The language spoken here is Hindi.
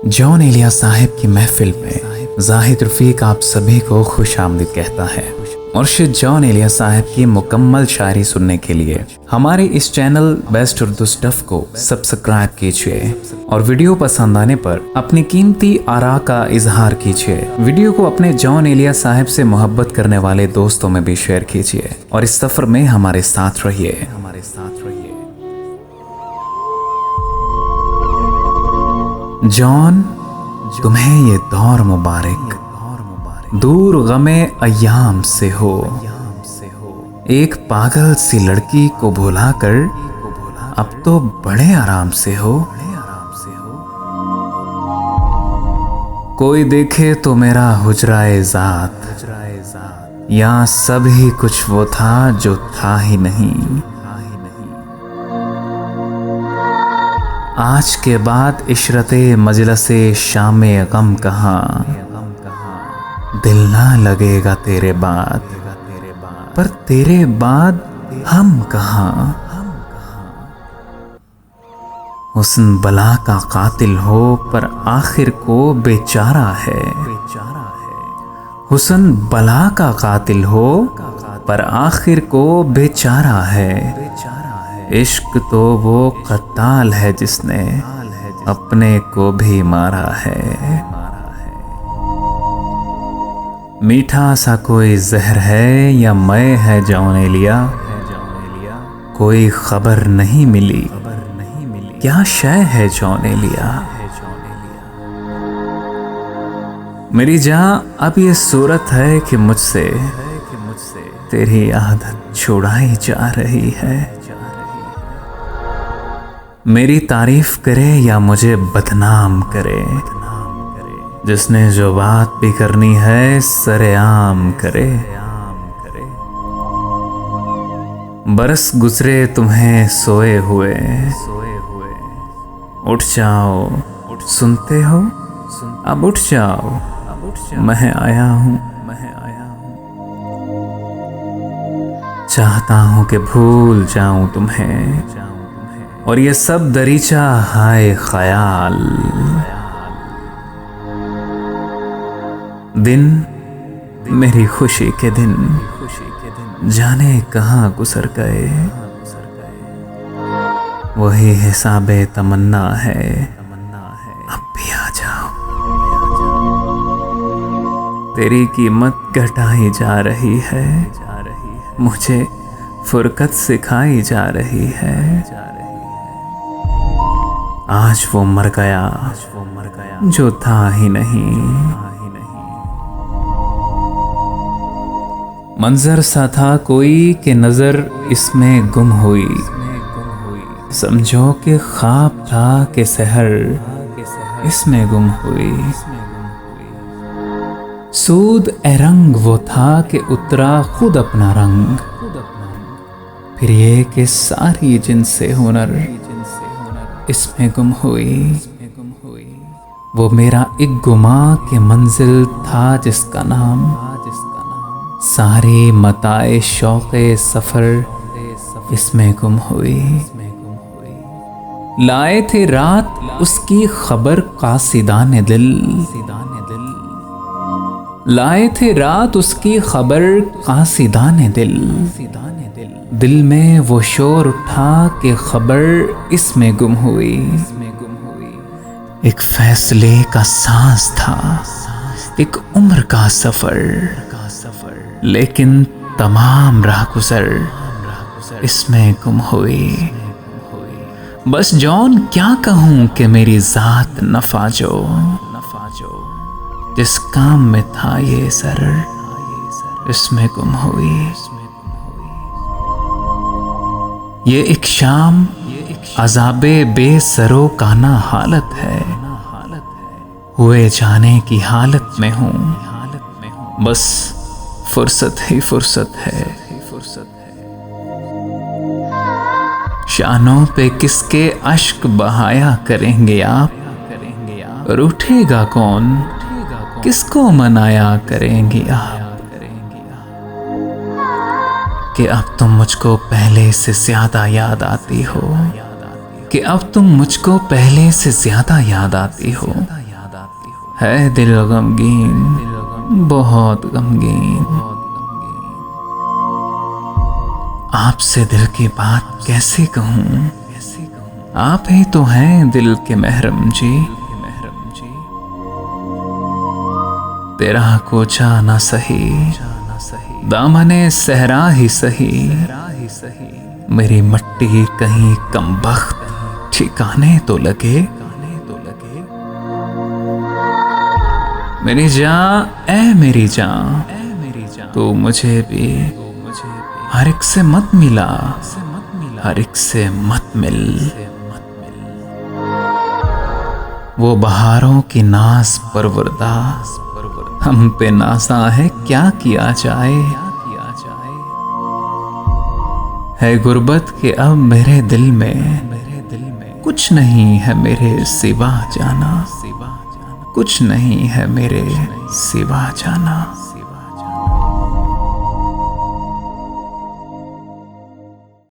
जॉन एलिया साहब की महफिल में जाहिद रफीक आप सभी को खुश आमदीद कहता है। मुर्शिद जॉन एलिया साहब की मुकम्मल शायरी सुनने के लिए हमारे इस चैनल बेस्ट उर्दू स्टफ को सब्सक्राइब कीजिए और वीडियो पसंद आने पर अपनी कीमती आरा का इजहार कीजिए। वीडियो को अपने जॉन एलिया साहब से मोहब्बत करने वाले दोस्तों में भी शेयर कीजिए और इस सफर में हमारे साथ रहिए। जॉन, तुम्हें ये दौर मुबारक, दूर गमे अय्याम से हो। एक पागल सी लड़की को भुलाकर अब तो बड़े आराम से हो। कोई देखे तो मेरा हुजराए ज़ात, यहाँ सब ही कुछ वो था जो था ही नहीं। आज के बाद इशरते मजलसे शामे गम कहाँ, दिल ना लगेगा तेरे बाद, पर तेरे बाद हम कहाँ। हुस्न बला का कातिल हो पर आखिर को बेचारा है। हुस्न बला का कातिल हो पर आखिर को बेचारा है। इश्क तो वो कत्ताल है जिसने अपने को भी मारा है। मीठा सा कोई जहर है या मैं है जॉन एलिया, कोई खबर नहीं मिली क्या शय है जॉन एलिया। मेरी जान अब ये सूरत है कि मुझसे तेरी आदत छुड़ाई जा रही है। मेरी तारीफ करे या मुझे बदनाम करे, जिसने जो बात भी करनी है सरेआम करे। बरस गुजरे तुम्हें सोए हुए, उठ जाओ सुनते हो, अब उठ जाओ मैं आया हूँ। चाहता हूँ कि भूल जाऊं तुम्हें और ये सब दरीचा हाय ख्याल। दिन मेरी खुशी के दिन जाने कहाँ गुजर गए। वही हिसाबे तमन्ना है, अब भी आ जाओ। तेरी कीमत घटाई जा रही है, मुझे फुरकत सिखाई जा रही है। आज वो मर गया जो था ही नहीं। मंजर सा था कोई कि नजर इसमें गुम हुई। समझो कि ख्वाब था कि सहर इसमें गुम हुई। सूद ए रंग वो था कि उतरा खुद अपना रंग। फिर ये कि सारी जिनसे हुनर इसमें गुम हुई। वो मेरा एक गुमा के मंजिल था जिसका नाम, सारी मताए शौक़े सफर इसमें गुम हुई। लाए थे रात उसकी खबर कासिदाने दिल, लाए थे रात उसकी खबर कासिदाने दिल। दिल में वो शोर उठा कि खबर इसमें गुम हुई। एक फैसले का सांस था, एक उम्र का सफर, लेकिन तमाम राह गुजर इसमें गुम हुई। बस जॉन क्या कहूँ कि मेरी जात नफा जो, जिस काम में था ये सर इसमें गुम हुई। ये एक शाम अज़ाबे बेसरो काना हालत है, हुए जाने की हालत में हूँ, बस फुर्सत ही फुर्सत है। शानों पे किसके अश्क बहाया करेंगे आप, रूठेगा कौन किसको मनाया करेंगे आप। कि अब तुम मुझको पहले से ज्यादा याद आती हो, कि अब तुम मुझको पहले से ज्यादा याद आती हो। है दिल गमगीन, बहुत गमगीन। आपसे दिल की बात कैसे कहूँ, आप ही तो हैं दिल के महरम जी। तेरा कोचा ना सही, दामने सहरा ही सही, मेरी मट्टी कहीं कमबख्त ठिकाने तो लगे। मेरी जान ऐ मेरी जान, तू मुझे भी हर एक से मत मिला, हर एक से मत मिल। वो बहारों की नाज परवरदा हम पे नाज़ा है, क्या किया जाए। है गुर्बत के अब मेरे दिल में, कुछ नहीं है मेरे सिवा जाना, कुछ नहीं है मेरे सिवा जाना।